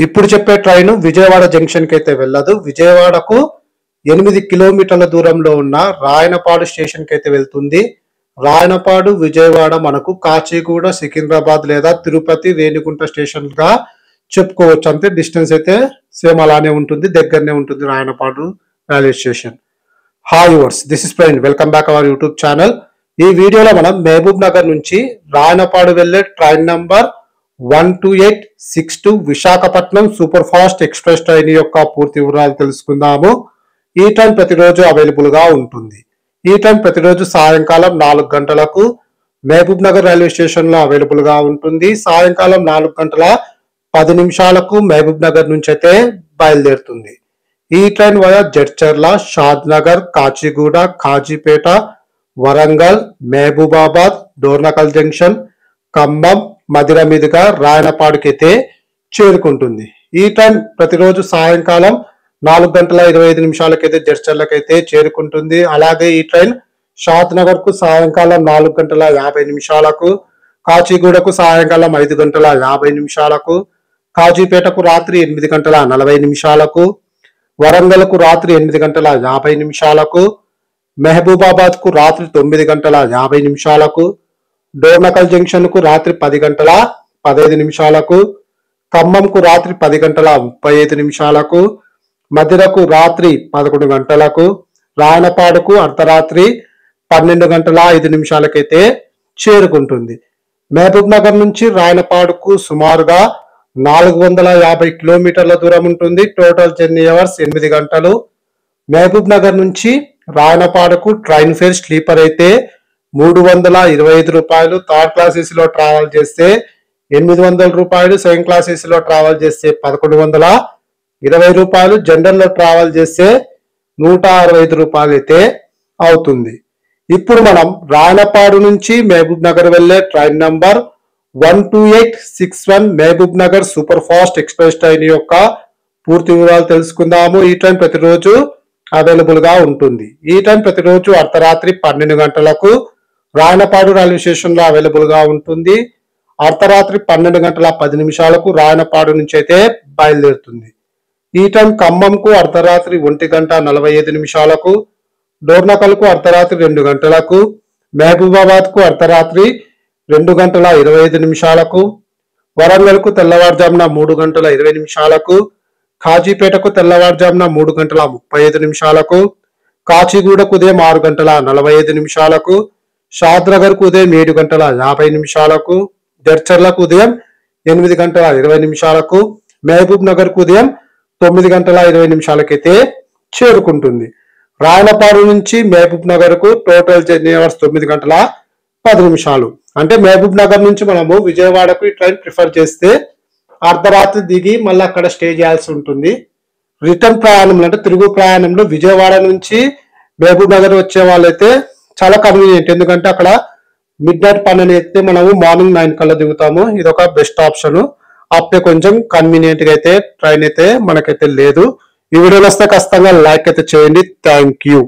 ఇప్పుడు చెప్పే train Vijayawada junction కి అయితే వెళ్ళదు. విజయవాడకు 8 కిలోమీటర్ల దూరంలో ఉన్న రాయనపాడు స్టేషన్ కి అయితే వెళ్తుంది. రాయనపాడు విజయవాడ మనకు కాచిగూడ, సికింద్రాబాద్ లేదా తిరుపతి, రేణిగుంట స్టేషన్ గా చెప్పుకోవచ్చు. అంతే డిస్టెన్స్ అయితే సేమ్ అలానే ఉంటుంది, దగ్గరనే ఉంటుంది Rayanapadu railway station. Hi viewers, this is friend, welcome back our YouTube channel. ఈ వీడియోలో మనం మహబూబ్ నగర్ నుంచి రాయనపాడు వెళ్లే train number 12862 Visakhapatnam super fast express train యొక్క పూర్తి వివరాలు తెలుసుకుందాము. ఈ ట్రైన్ ప్రతిరోజు అవైలబుల్ గా ఉంటుంది. ఈ ట్రైన్ ప్రతిరోజు సాయంకాలం 4 గంటలకు మహబూబ్ నగర్ రైల్వే స్టేషన్ లో అవైలబుల్ గా ఉంటుంది. సాయంకాలం 4 గంటల 10 నిమిషాలకు మహబూబ్ నగర్ నుంచి అయితే బయలుదేరుతుంది. ఈ ట్రైన్ వయా జడ్చర్ల, షాద్ నగర్, కాచిగూడ, కాజీపేట, వరంగల్, మహబూబాబాద్, డోర్నకల్ జంక్షన్, ఖమ్మం, మధిర మీదుగా రాయనపాడుకి అయితే చేరుకుంటుంది. ఈ ట్రైన్ ప్రతిరోజు సాయంకాలం 4 గంటల 25 నిమిషాలకైతే జడ్చర్లకైతే చేరుకుంటుంది. అలాగే ఈ ట్రైన్ షాద్ నగర్ కు సాయంకాలం 4 గంటల 50 నిమిషాలకు, కాచిగూడకు సాయంకాలం 5 గంటల 50 నిమిషాలకు, కాజీపేటకు రాత్రి 8 గంటల 40 నిమిషాలకు, వరంగల్కు రాత్రి 8 గంటల 50 నిమిషాలకు, మహబూబాబాద్ కు రాత్రి 9 గంటల 50 నిమిషాలకు, డోర్నకల్ జంక్షన్ కు రాత్రి 10 గంటల 15 నిమిషాలకు, ఖమ్మంకు రాత్రి 10 గంటల 35 నిమిషాలకు, మధిరకు రాత్రి 11 గంటలకు, రాయనపాడుకు అర్ధరాత్రి 12 గంటల 5 నిమిషాలకైతే చేరుకుంటుంది. మహబూబ్ నగర్ నుంచి రాయనపాడుకు సుమారుగా 450 కిలోమీటర్ల దూరం ఉంటుంది. టోటల్ జర్నీ అవర్స్ 8 గంటలు. మహబూబ్ నగర్ నుంచి రాయనపాడుకు ట్రైన్ ఫేర్ స్లీపర్ అయితే 325 రూపాయలు, థర్డ్ క్లాస్ ఏసీలో ట్రావెల్ చేస్తే 800 రూపాయలు, సెకండ్ క్లాస్ ఏసీలో ట్రావెల్ చేస్తే 1120 రూపాయలు, జనరల్ లో ట్రావెల్ చేస్తే 165 రూపాయలు అయితే అవుతుంది. ఇప్పుడు మనం రాయనపాడు నుంచి మహబూబ్ నగర్ వెళ్లే train number 12861 Mahbubnagar super fast express train యొక్క పూర్తి వివరాలు తెలుసుకుందాము. ఈ ట్రైన్ ప్రతిరోజు అవైలబుల్ గా ఉంటుంది. ఈ ట్రైన్ ప్రతిరోజు అర్ధరాత్రి 12 గంటలకు రాయనపాడు రైల్వే స్టేషన్ లో అవైలబుల్ గా ఉంటుంది. అర్ధరాత్రి 12 గంటల 10 నిమిషాలకు రాయనపాడు నుంచి అయితే బయలుదేరుతుంది. ఈ ట్రైన్ ఖమ్మంకు అర్ధరాత్రి 1 గంట 45 నిమిషాలకు, డోర్నకల్ కు అర్ధరాత్రి 2 గంటలకు, మహబూబాబాద్ కు అర్ధరాత్రి 2 గంటల 25 నిమిషాలకు, వరంగల్ కు తెల్లవారుజామున 3 గంటల 20 నిమిషాలకు, కాజీపేటకు తెల్లవారుజామున 3 గంటల 35 నిమిషాలకు, కాచిగూడకు ఉదయం 6 గంటల 45 నిమిషాలకు, షాద్ నగర్ కు ఉదయం 7 గంటల 50 నిమిషాలకు, జడ్చర్లకు ఉదయం 8 గంటల 20 నిమిషాలకు, మహబూబ్ నగర్ కు ఉదయం 9 గంటల 20 నిమిషాలకైతే చేరుకుంటుంది. రాయనపాడు నుంచి మహబూబ్ నగర్ కు టోటల్ జర్నీ అవర్స్ 9 గంటల 10 నిమిషాలు. అంటే మహబూబ్ నగర్ నుంచి మనము విజయవాడకు ఈ ట్రైన్ ప్రిఫర్ చేస్తే అర్ధరాత్రి దిగి మళ్ళీ అక్కడ స్టే చేయాల్సి ఉంటుంది. రిటర్న్ ప్రయాణంలో అంటే తిరుగు ప్రయాణంలో విజయవాడ నుంచి మహబూబ్ నగర్ వచ్చే వాళ్ళైతే చాలా కన్వీనియంట్. ఎందుకంటే అక్కడ మిడ్ నైట్ 12 అయితే మనము మార్నింగ్ 9 కల్లా దిగుతాము. ఇది ఒక బెస్ట్ ఆప్షన్. అప్పుడే కొంచెం కన్వీనియంట్ గా అయితే ట్రైన్ అయితే మనకైతే లేదు. ఈ వీడియోలో వస్తే ఖచ్చితంగా లైక్ అయితే చేయండి. Thank you.